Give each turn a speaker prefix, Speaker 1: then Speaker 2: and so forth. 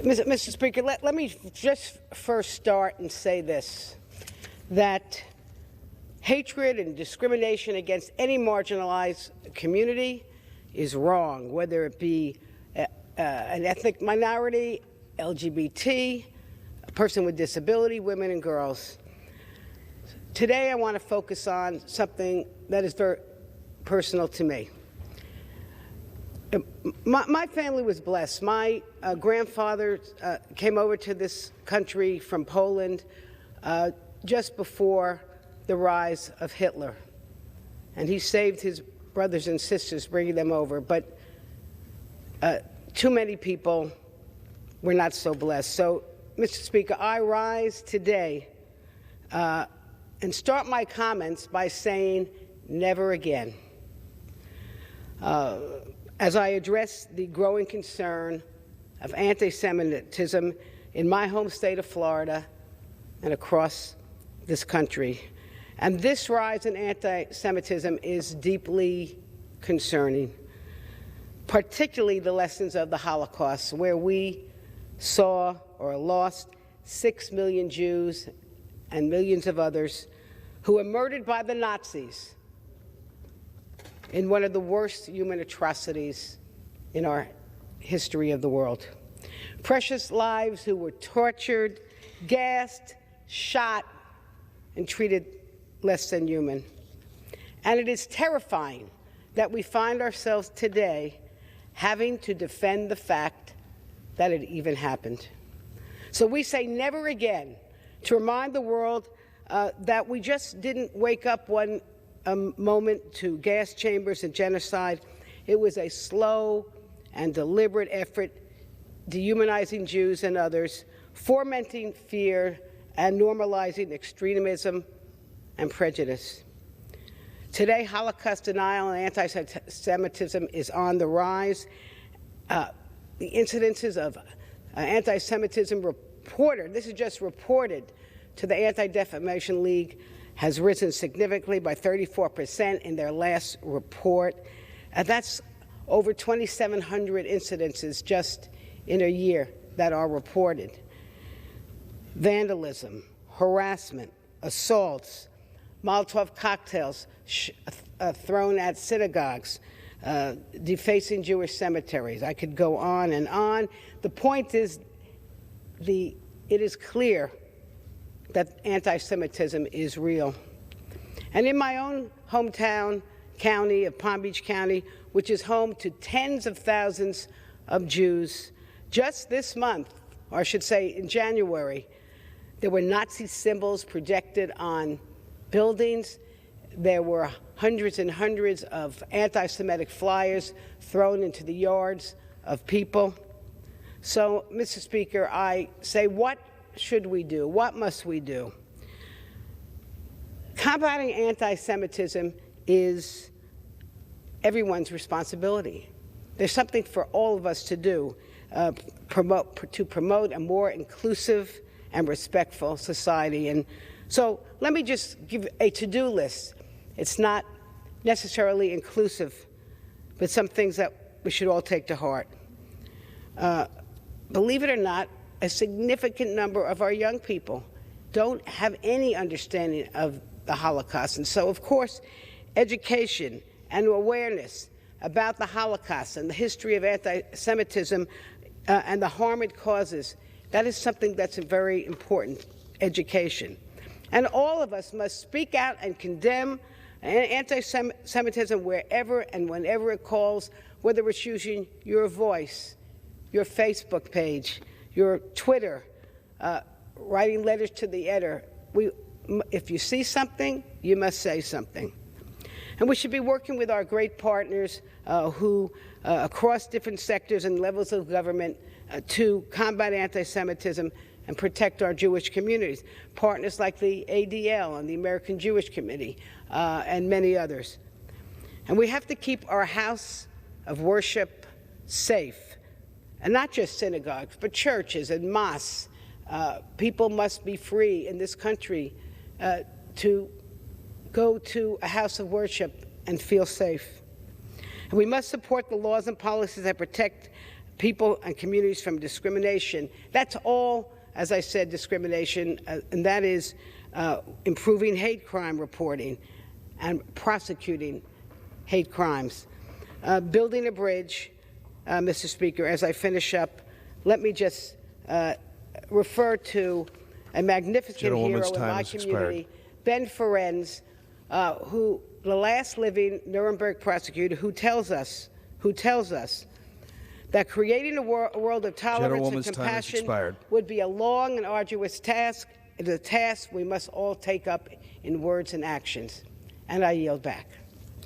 Speaker 1: Mr. Speaker, let me just first start and say this, that hatred and discrimination against any marginalized community is wrong, whether it be an ethnic minority, LGBT, a person with disability, women and girls. Today I want to focus on something that is very personal to me. My family was blessed. My grandfather came over to this country from Poland just before the rise of Hitler. And he saved his brothers and sisters, bringing them over. But too many people were not so blessed. So, Mr. Speaker, I rise today and start my comments by saying, never again. As I address the growing concern of anti-Semitism in my home state of Florida and across this country. And this rise in anti-Semitism is deeply concerning, particularly the lessons of the Holocaust, where we saw or lost 6 million Jews and millions of others who were murdered by the Nazis in one of the worst human atrocities in our history of the world. Precious lives who were tortured, gassed, shot, and treated less than human. And it is terrifying that we find ourselves today having to defend the fact that it even happened. So we say never again, to remind the world that we just didn't wake up one moment to gas chambers and genocide. It was a slow and deliberate effort dehumanizing Jews and others, fomenting fear and normalizing extremism and prejudice. Today, Holocaust denial and anti-Semitism is on the rise. The incidences of anti-Semitism reported, this is just reported to the Anti-Defamation League, has risen significantly by 34% in their last report. That's over 2,700 incidences just in a year that are reported. Vandalism, harassment, assaults, Molotov cocktails thrown at synagogues, defacing Jewish cemeteries. I could go on and on. The point is, it is clear that anti-Semitism is real. And in my own hometown county of Palm Beach County, which is home to tens of thousands of Jews, just this month, or I should say in January, there were Nazi symbols projected on buildings. There were hundreds and hundreds of anti-Semitic flyers thrown into the yards of people. So, Mr. Speaker, I say, what should we do? What must we do? Combating anti-Semitism is everyone's responsibility. There's something for all of us to do to promote a more inclusive and respectful society. And so let me just give a to-do list. It's not necessarily inclusive, but some things that we should all take to heart. Believe it or not, a significant number of our young people don't have any understanding of the Holocaust. And so, of course, education and awareness about the Holocaust and the history of anti-Semitism and the harm it causes, that is something that's very important, education. And all of us must speak out and condemn anti-Semitism wherever and whenever it calls, whether it's using your voice, your Facebook page, your Twitter, writing letters to the editor. If you see something, you must say something. And we should be working with our great partners who, across different sectors and levels of government, to combat anti-Semitism and protect our Jewish communities. Partners like the ADL and the American Jewish Committee and many others. And we have to keep our house of worship safe. And not just synagogues, but churches and mosques. People must be free in this country to go to a house of worship and feel safe. And we must support the laws and policies that protect people and communities from discrimination. That's all, as I said, discrimination, and that is improving hate crime reporting and prosecuting hate crimes. Building a bridge, Mr. Speaker, as I finish up, let me just refer to a magnificent hero in my community, Ben Ferencz, who the last living Nuremberg prosecutor, who tells us that creating a world of tolerance and compassion would be a long and arduous task. It is a task we must all take up in words and actions. And I yield back.